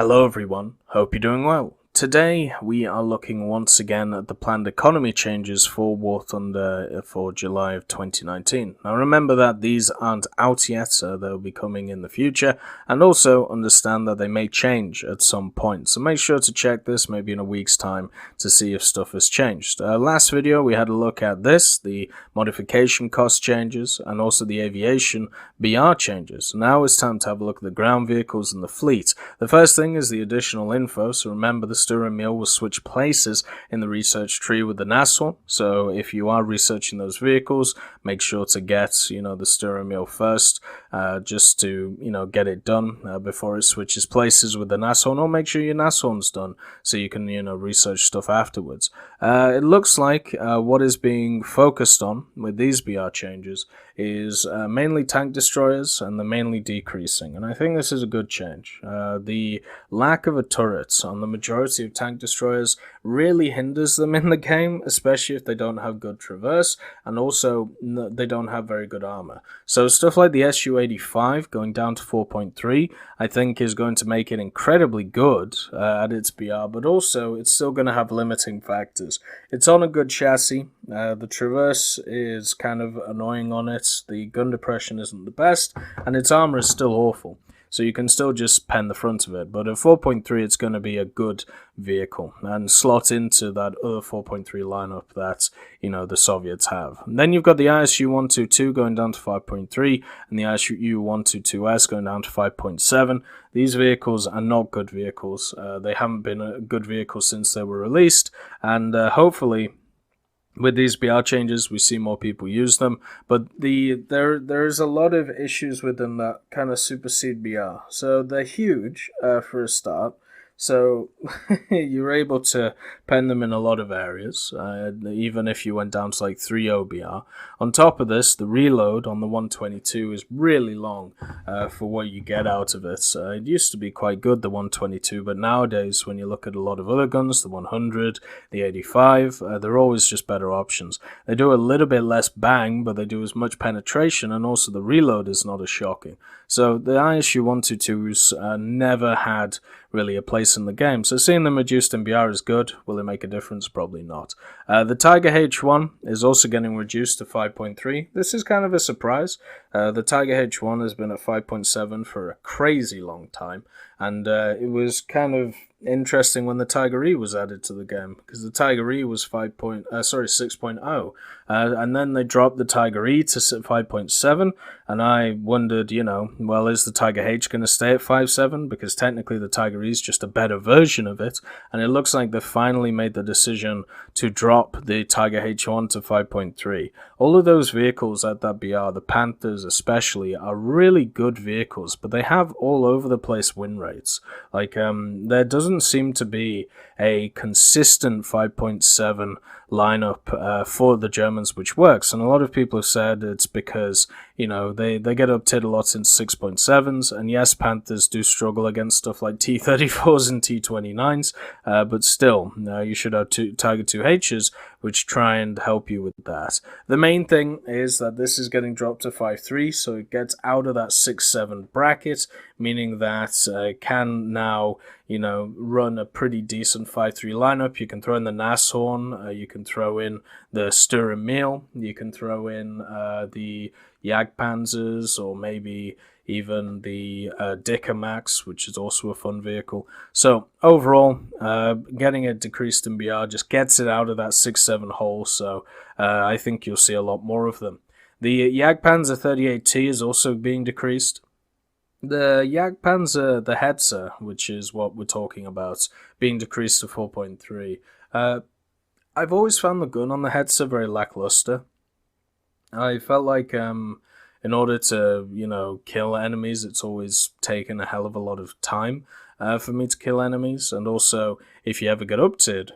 Hello everyone, hope you're doing well. Today we are looking once again at the planned economy changes for War Thunder for July of 2019. Now remember that these aren't out yet, so they'll be coming in the future, and also understand that they may change at some point. So make sure to check this maybe in a week's time to see if stuff has changed. Last video we had a look at this, the modification cost changes, and also the aviation BR changes. Now it's time to have a look at the ground vehicles and the fleet. The first thing is the additional info, so remember the steering wheel will switch places in the research tree with the Naval, so if you are researching those vehicles, make sure to get, the steering wheel first, just to, get it done before it switches places with the Naval, or make sure your Naval's done so you can, research stuff afterwards. It looks like what is being focused on with these BR changes is mainly tank destroyers, and they're mainly decreasing, and I think this is a good change. The lack of a turret on the majority of tank destroyers really hinders them in the game, especially if they don't have good traverse, and also they don't have very good armor. So stuff like the Su-85 going down to 4.3 I think is going to make it incredibly good at its BR, but also it's still going to have limiting factors. It's on a good chassis, the traverse is kind of annoying on it, the gun depression isn't the best, and its armor is still awful. So you can still just pen the front of it, but at 4.3 it's going to be a good vehicle and slot into that other 4.3 lineup that, the Soviets have. And then you've got the ISU-122 going down to 5.3 and the ISU-122S going down to 5.7. These vehicles are not good vehicles. They haven't been a good vehicle since they were released, and hopefully with these BR changes, we see more people use them, but there's a lot of issues with them that kind of supersede BR. So they're huge for a start. So you're able to pen them in a lot of areas, even if you went down to like 3.0 BR. On top of this, the reload on the 122 is really long for what you get out of it. It used to be quite good, the 122, but nowadays when you look at a lot of other guns, the 100, the 85, they're always just better options. They do a little bit less bang, but they do as much penetration, and also the reload is not as shocking. So the ISU-122s never had really a place in the game. So seeing them reduced in BR is good. Will it make a difference? Probably not. The Tiger H1 is also getting reduced to 5.3. This is kind of a surprise. The Tiger H1 has been at 5.7 for a crazy long time, and it was kind of interesting when the Tiger E was added to the game, because the Tiger E was 6.0, and then they dropped the Tiger E to 5.7, and I wondered, well, is the Tiger H going to stay at 5.7, because technically the Tiger E is just a better version of it, and it looks like they finally made the decision to drop the Tiger H1 to 5.3. All of those vehicles at that BR, the Panthers especially, are really good vehicles, but they have all over the place win rates. Like, there doesn't seem to be a consistent 5.7 lineup for the Germans which works, and a lot of people have said it's because they get uptied a lot in 6.7s, and yes, Panthers do struggle against stuff like T-34s and T-29s, but still, you should have Tiger 2Hs which try and help you with that. The main thing is that this is getting dropped to 5.3, so it gets out of that 6.7 bracket, meaning that it can now run a pretty decent 5.3 lineup. You can throw in the Nashorn, you can throw in the Sturmmehl, you can throw in the Jagdpanzers, or maybe even the Dicker Max, which is also a fun vehicle. So overall, getting it decreased in BR just gets it out of that 6.7 hole, so I think you'll see a lot more of them. The Jagdpanzer 38T is also being decreased. The Jagdpanzer, the Hetzer, which is what we're talking about, being decreased to 4.3. I've always found the gun on the Hetzer very lackluster. I felt like in order to, kill enemies, it's always taken a hell of a lot of time for me to kill enemies. And also, if you ever get uptied,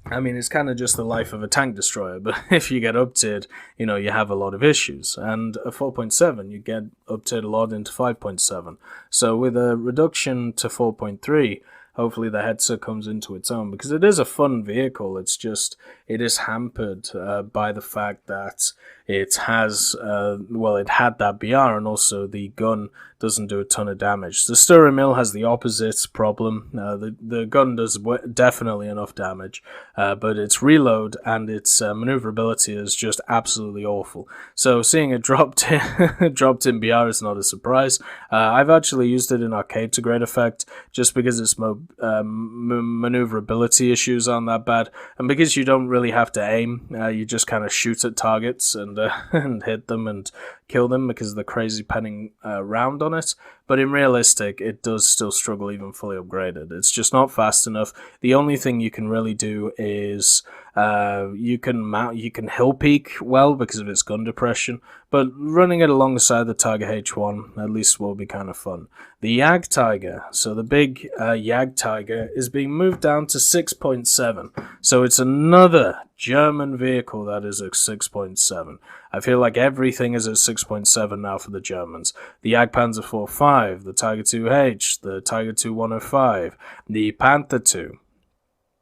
I mean, it's kind of just the life of a tank destroyer, but if you get uptied, you have a lot of issues. And at 4.7, you get uptied a lot into 5.7. So with a reduction to 4.3, hopefully the Hetzer comes into its own, because it is a fun vehicle. It's just, it is hampered by the fact that it has, it had that BR, and also the gun doesn't do a ton of damage. The Stirrer Mill has the opposite problem. The gun does definitely enough damage, but its reload and its maneuverability is just absolutely awful. So seeing it dropped in BR is not a surprise. I've actually used it in arcade to great effect, just because its maneuverability issues aren't that bad, and because you don't really have to aim, you just kind of shoot at targets and and hit them and kill them because of the crazy penning round on it. But in realistic, it does still struggle even fully upgraded. It's just not fast enough. The only thing you can really do is you can hill peek well because of its gun depression, but running it alongside the Tiger H1 at least will be kind of fun. The Jagdtiger, so the big Jagdtiger, is being moved down to 6.7. So it's another German vehicle that is at 6.7. I feel like everything is at 6.7 now for the Germans. The Jagdpanzer 4.5, the Tiger 2H, the Tiger 2-105, the Panther 2.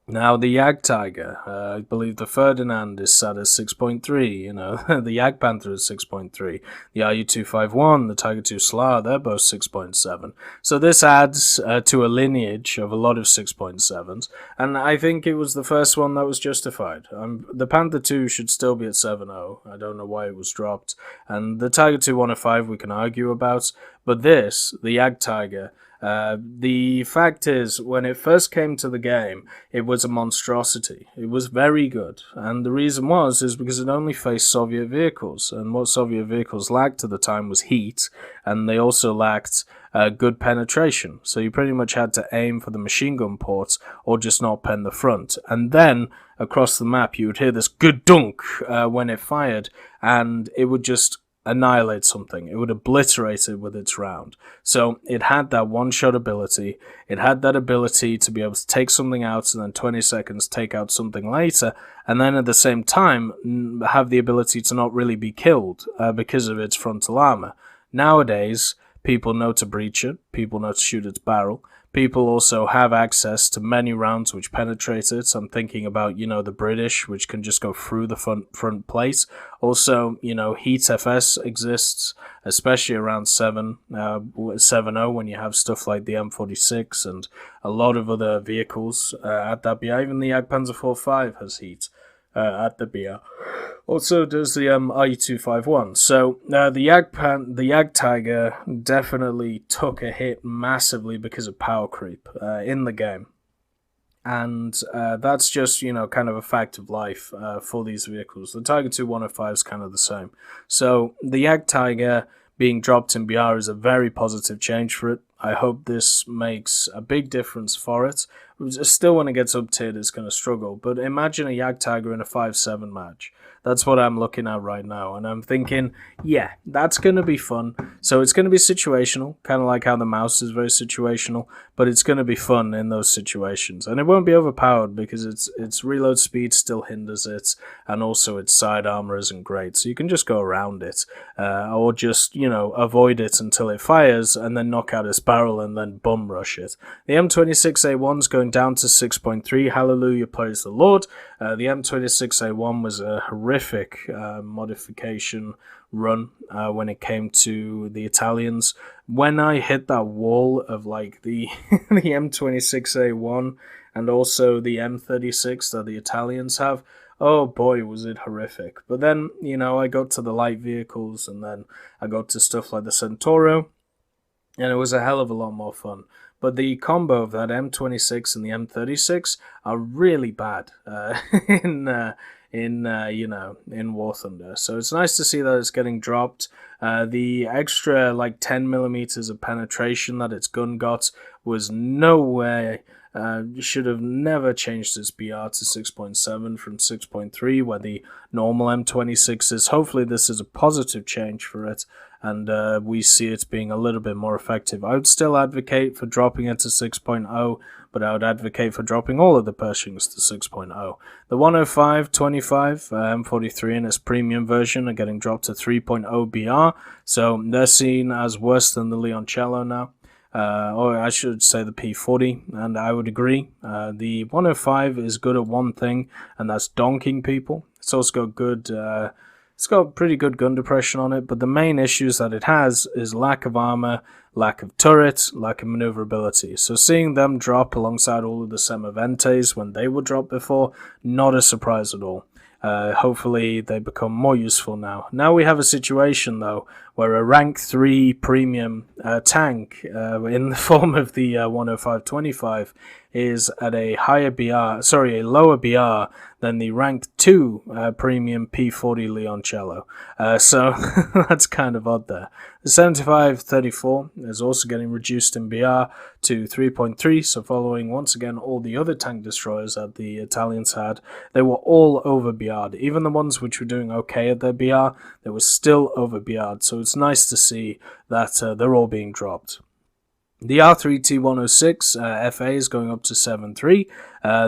Now the Jagdtiger, I believe the Ferdinand is set at 6.3, the Jagdpanther is 6.3, the RU-251, the Tiger 2 SLA, they're both 6.7. So this adds to a lineage of a lot of 6.7s, and I think it was the first one that was justified. The Panther 2 should still be at 7.0, I don't know why it was dropped, and the Tiger 2-105 we can argue about, but this, the Jagdtiger, the fact is, when it first came to the game, it was a monstrosity. It was very good, and the reason is because it only faced Soviet vehicles, and what Soviet vehicles lacked at the time was heat, and they also lacked good penetration. So you pretty much had to aim for the machine gun ports, or just not pen the front. And then across the map, you would hear this good dunk when it fired, and it would just annihilate something. It would obliterate it with its round. So it had that one-shot ability. It had that ability to be able to take something out and then 20 seconds take out something later, and then at the same time have the ability to not really be killed because of its frontal armor. Nowadays, people know to breach it. People know to shoot its barrel. People also have access to many rounds which penetrate it. I'm thinking about, the British, which can just go through the front plate. Also, Heat FS exists, especially around 7.0 when you have stuff like the M46 and a lot of other vehicles at that BR. Even the Jagdpanzer 4.5 has heat at the BR. Also does the RU-251. So the Jagdtiger definitely took a hit massively because of power creep in the game. And that's just, kind of a fact of life for these vehicles. The Tiger 2-105 is kind of the same. So the Jagdtiger being dropped in BR is a very positive change for it. I hope this makes a big difference for it. Still, when it gets up-tiered, it's going to struggle. But imagine a Jagdtiger in a 5-7 match. That's what I'm looking at right now. And I'm thinking, yeah, that's going to be fun. So it's going to be situational, kind of like how the mouse is very situational. But it's going to be fun in those situations. And it won't be overpowered because its reload speed still hinders it. And also its side armor isn't great. So you can just go around it. Or just, avoid it until it fires and then knock out its barrel and then bum rush it. The M26A1's going down to 6.3. Hallelujah, praise the Lord. The M26A1 was a horrific modification run when it came to the Italians. When I hit that wall of like the the M26A1 and also the M36 that the Italians have, oh boy, was it horrific. But then, I got to the light vehicles and then I got to stuff like the Centauro, and it was a hell of a lot more fun. But the combo of that M26 and the M36 are really bad in War Thunder. So it's nice to see that it's getting dropped. The extra 10 millimeters of penetration that its gun got was no way. Should have never changed its BR to 6.7 from 6.3, where the normal M26 is. Hopefully this is a positive change for it, and we see it being a little bit more effective. I would still advocate for dropping it to 6.0, but I would advocate for dropping all of the Pershings to 6.0. The 105-25 M43 in its premium version are getting dropped to 3.0 BR, so they're seen as worse than the Leoncello now. Or I should say the P40, and I would agree. The 105 is good at one thing, and that's donking people. It's also got it's got pretty good gun depression on it, but the main issues that it has is lack of armor, lack of turret, lack of maneuverability. So seeing them drop alongside all of the Semaventes when they were dropped before, not a surprise at all. Hopefully they become more useful now. Now we have a situation though where a rank 3 premium tank in the form of the 10525 is at a lower BR than the rank 2 premium P40 Leoncello. So that's kind of odd there. The 7534 is also getting reduced in BR to 3.3, so following once again all the other tank destroyers that the Italians had, they were all over BR'd. Even the ones which were doing okay at their BR, they were still over BR'd, so it's nice to see that they're all being dropped. The R3 T106 FA is going up to 7.3.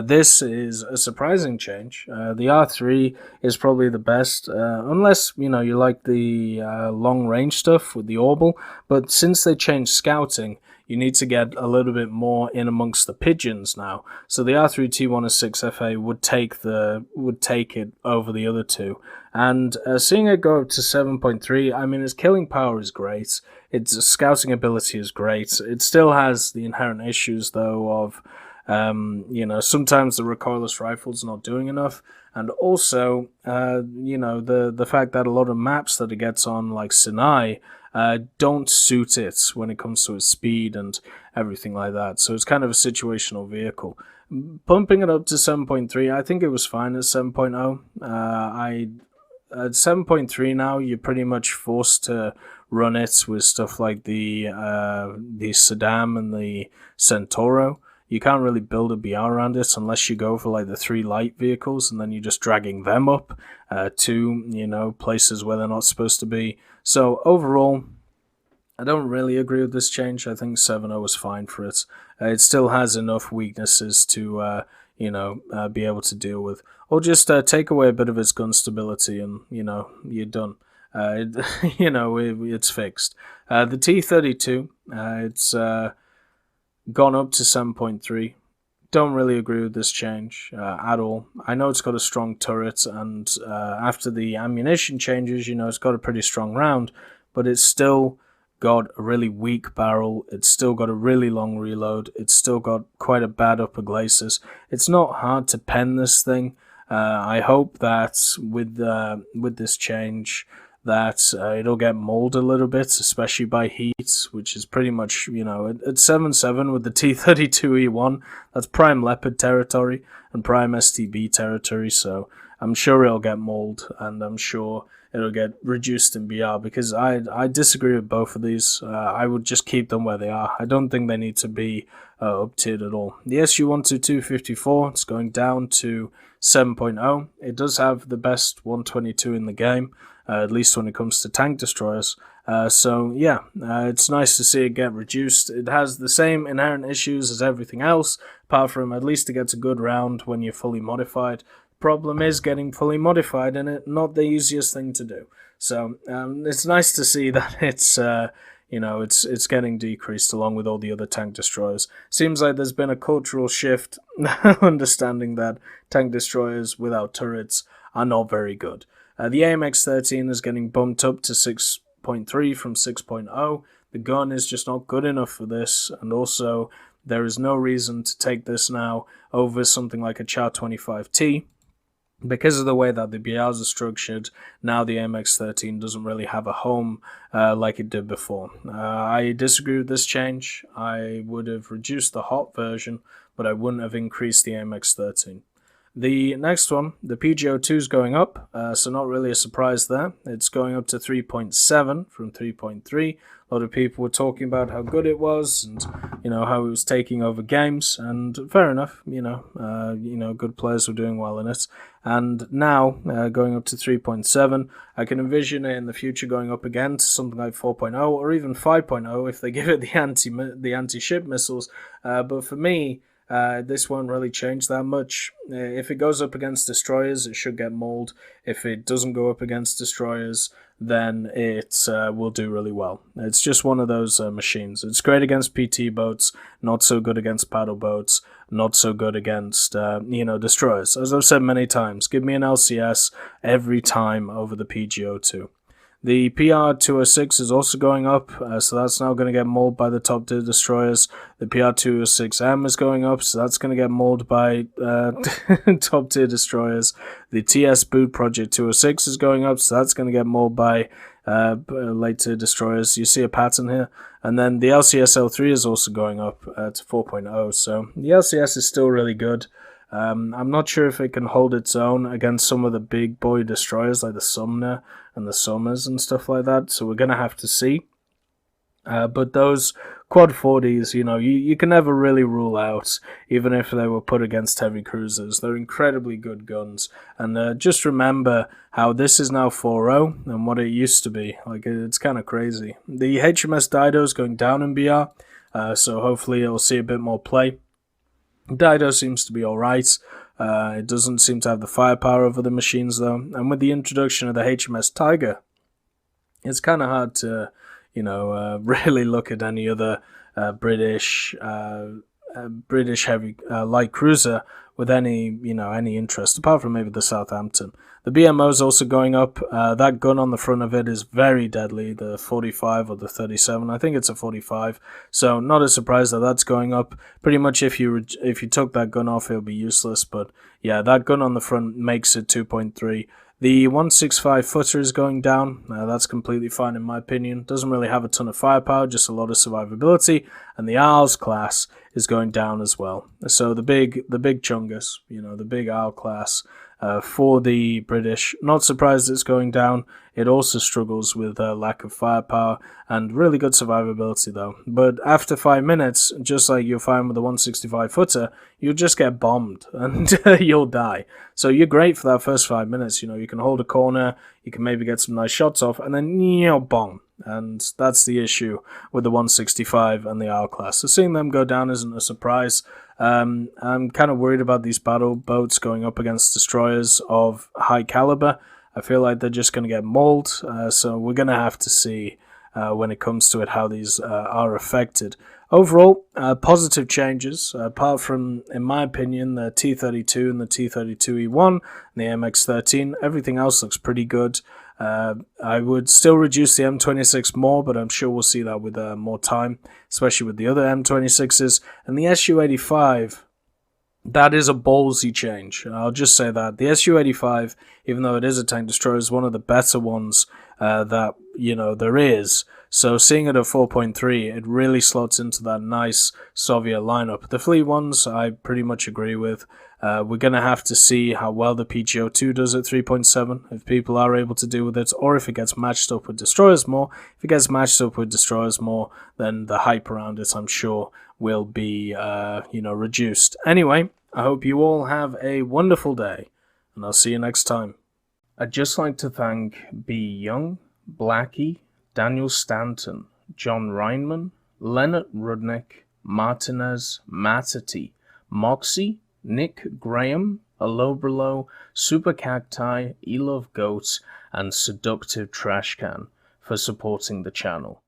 This is a surprising change. The R3 is probably the best, unless you like the long range stuff with the Orbital. But since they changed scouting, you need to get a little bit more in amongst the pigeons now. So the R3 T106 FA would take it over the other two. And seeing it go up to 7.3, I mean, its killing power is great. Its scouting ability is great. It still has the inherent issues, though, of, sometimes the recoilless rifle's not doing enough. And also, the fact that a lot of maps that it gets on, like Sinai, don't suit it when it comes to its speed and everything like that. So it's kind of a situational vehicle. Bumping it up to 7.3, I think it was fine at 7.0. At 7.3 now, you're pretty much forced to run it with stuff like the Saddam and the Centauro. You can't really build a BR around it unless you go for like the 3 light vehicles, and then you're just dragging them up to places where they're not supposed to be. So overall, I don't really agree with this change. I think 7.0 was fine for it. It still has enough weaknesses to be able to deal with, or just take away a bit of its gun stability, and you're done. It's fixed. The T32, it's gone up to 7.3. Don't really agree with this change at all. I know it's got a strong turret, and after the ammunition changes, it's got a pretty strong round, but it's still got a really weak barrel. It's still got a really long reload. It's still got quite a bad upper glacis. It's not hard to pen this thing. I hope that with this change that it'll get mold a little bit, especially by heat, which is pretty much, at 7.7 with the T32E1, that's prime Leopard territory and prime STB territory, so I'm sure it'll get mold, and I'm sure it'll get reduced in BR, because I disagree with both of these. I would just keep them where they are. I don't think they need to be up-tiered at all. The SU-12254, it's going down to 7.0. It does have the best 122 in the game, at least when it comes to tank destroyers. It's nice to see it get reduced. It has the same inherent issues as everything else, apart from at least it gets a good round when you're fully modified. Problem is getting fully modified in it, not the easiest thing to do. So it's nice to see that it's getting decreased along with all the other tank destroyers. Seems like there's been a cultural shift, understanding that tank destroyers without turrets are not very good. The AMX-13 is getting bumped up to 6.3 from 6.0. The gun is just not good enough for this, and also there is no reason to take this now over something like a Char 25T. Because of the way that the BRs are structured, now the MX-13 doesn't really have a home like it did before. I disagree with this change. I would have reduced the hot version, but I wouldn't have increased the MX-13. The next one, the PGO2 is going up, so not really a surprise there. It's going up to 3.7 from 3.3. A lot of people were talking about how good it was, and how it was taking over games, and fair enough. Good players were doing well in it. And now going up to 3.7, I can envision it in the future going up again to something like 4.0 or even 5.0 if they give it the anti-ship missiles. But for me, this won't really change that much. If it goes up against destroyers, it should get mold. If it doesn't go up against destroyers, then it will do really well. It's just one of those machines. It's great against PT boats, not so good against paddle boats, not so good against destroyers. As I've said many times, give me an LCS every time over the PGO2. The PR-206 is also going up, so that's now going to get mauled by the top-tier destroyers. The PR-206M is going up, so that's going to get mauled by top-tier destroyers. The TS Boot Project 206 is going up, so that's going to get mauled by late-tier destroyers. You see a pattern here. And then the LCS-L3 is also going up to 4.0, so the LCS is still really good. I'm not sure if it can hold its own against some of the big boy destroyers like the Sumner and the Summers and stuff like that, so we're going to have to see. But those quad 40s, you know, you can never really rule out, even if they were put against heavy cruisers. They're incredibly good guns. And just remember how this is now 4.0 and what it used to be. Like, it's kind of crazy. The HMS Dido is going down in BR, so hopefully it'll see a bit more play. Dido seems to be alright. It doesn't seem to have the firepower of other machines though. And with the introduction of the HMS Tiger, it's kind of hard to, you know, really look at any other British heavy light cruiser with any interest, apart from maybe the Southampton. The BMO is also going up. That gun on the front of it is very deadly, the 45 or the 37. I think it's a 45. So not a surprise that that's going up. Pretty much if you took that gun off, it would be useless. But yeah, that gun on the front makes it 2.3. The 165 footer is going down. That's completely fine in my opinion. Doesn't really have a ton of firepower, just a lot of survivability. And the Isles class is going down as well. So the big chungus, you know, the big Isle class for the British. Not surprised it's going down. It also struggles with lack of firepower and really good survivability though. But after 5 minutes, just like you'll find with the 165 footer, you'll just get bombed and you'll die. So you're great for that first 5 minutes. You know, you can hold a corner, you can maybe get some nice shots off, and then bomb. And that's the issue with the 165 and the Isle class. So seeing them go down isn't a surprise. I'm kind of worried about these battle boats going up against destroyers of high caliber. I feel like they're just going to get mauled. So we're going to have to see when it comes to it how these are affected. Overall, positive changes, apart from, in my opinion, the T32 and the T32E1 and the MX13. Everything else looks pretty good. I would still reduce the M26 more, but I'm sure we'll see that with more time, especially with the other M26s. And the Su-85, that is a ballsy change. I'll just say that. The Su-85, even though it is a tank destroyer, is one of the better ones that, you know, there is. So seeing it at 4.3, it really slots into that nice Soviet lineup. The fleet ones, I pretty much agree with. We're going to have to see how well the PGO2 does at 3.7, if people are able to do with it, or if it gets matched up with destroyers more. If it gets matched up with destroyers more, then the hype around it, I'm sure, will be, reduced. Anyway, I hope you all have a wonderful day, and I'll see you next time. I'd just like to thank B. Young, Blackie, Daniel Stanton, John Reinman, Leonard Rudnick, Martinez, Matati, Moxie, Nick Graham, Alobralo, Super Cacti, Elove Goats, and Seductive Trashcan for supporting the channel.